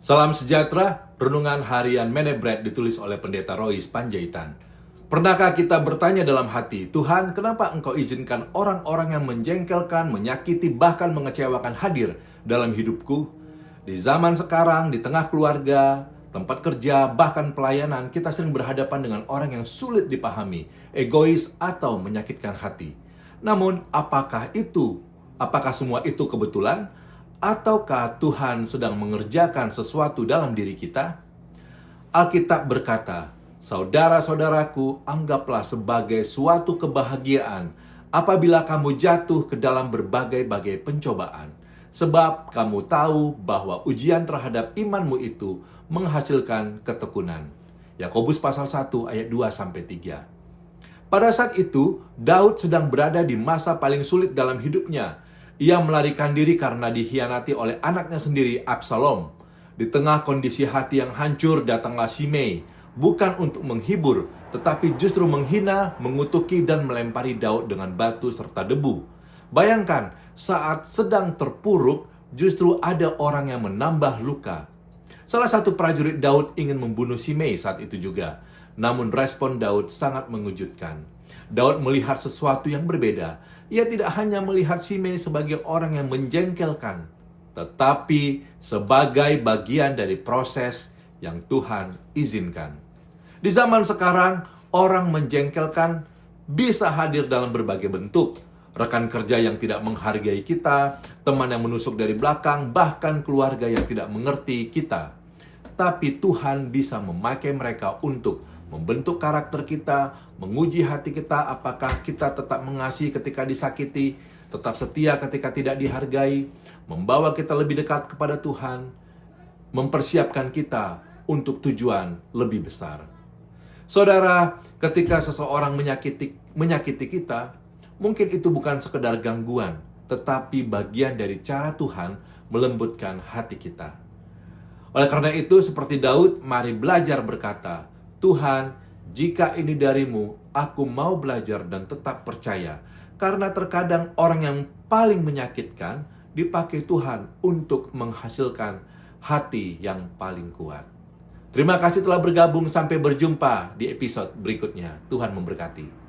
Salam sejahtera, renungan harian Menebret ditulis oleh Pendeta Rois Panjaitan. Pernahkah kita bertanya dalam hati, Tuhan, kenapa Engkau izinkan orang-orang yang menjengkelkan, menyakiti, bahkan mengecewakan hadir dalam hidupku? Di zaman sekarang, di tengah keluarga, tempat kerja, bahkan pelayanan, kita sering berhadapan dengan orang yang sulit dipahami, egois, atau menyakitkan hati. Namun, apakah semua itu kebetulan? Ataukah Tuhan sedang mengerjakan sesuatu dalam diri kita? Alkitab berkata, "Saudara-saudaraku, anggaplah sebagai suatu kebahagiaan apabila kamu jatuh ke dalam berbagai-bagai pencobaan. Sebab kamu tahu bahwa ujian terhadap imanmu itu menghasilkan ketekunan." Yakobus pasal 1 ayat 2-3. Pada saat itu, Daud sedang berada di masa paling sulit dalam hidupnya. Ia melarikan diri karena dikhianati oleh anaknya sendiri, Absalom. Di tengah kondisi hati yang hancur, datanglah Shimei, bukan untuk menghibur, tetapi justru menghina, mengutuki, dan melempari Daud dengan batu serta debu. Bayangkan, saat sedang terpuruk, justru ada orang yang menambah luka. Salah satu prajurit Daud ingin membunuh Shimei saat itu juga. Namun respon Daud sangat mengejutkan. Daud melihat sesuatu yang berbeda. Ia tidak hanya melihat Shimei sebagai orang yang menjengkelkan, tetapi sebagai bagian dari proses yang Tuhan izinkan. Di zaman sekarang, orang menjengkelkan bisa hadir dalam berbagai bentuk. Rekan kerja yang tidak menghargai kita, teman yang menusuk dari belakang, bahkan keluarga yang tidak mengerti kita. Tapi Tuhan bisa memakai mereka untuk membentuk karakter kita, menguji hati kita, apakah kita tetap mengasihi ketika disakiti, tetap setia ketika tidak dihargai, membawa kita lebih dekat kepada Tuhan, mempersiapkan kita untuk tujuan lebih besar. Saudara, ketika seseorang menyakiti kita, mungkin itu bukan sekedar gangguan, tetapi bagian dari cara Tuhan melembutkan hati kita. Oleh karena itu, seperti Daud, mari belajar berkata, "Tuhan, jika ini darimu, aku mau belajar dan tetap percaya." Karena terkadang orang yang paling menyakitkan dipakai Tuhan untuk menghasilkan hati yang paling kuat. Terima kasih telah bergabung, sampai berjumpa di episode berikutnya. Tuhan memberkati.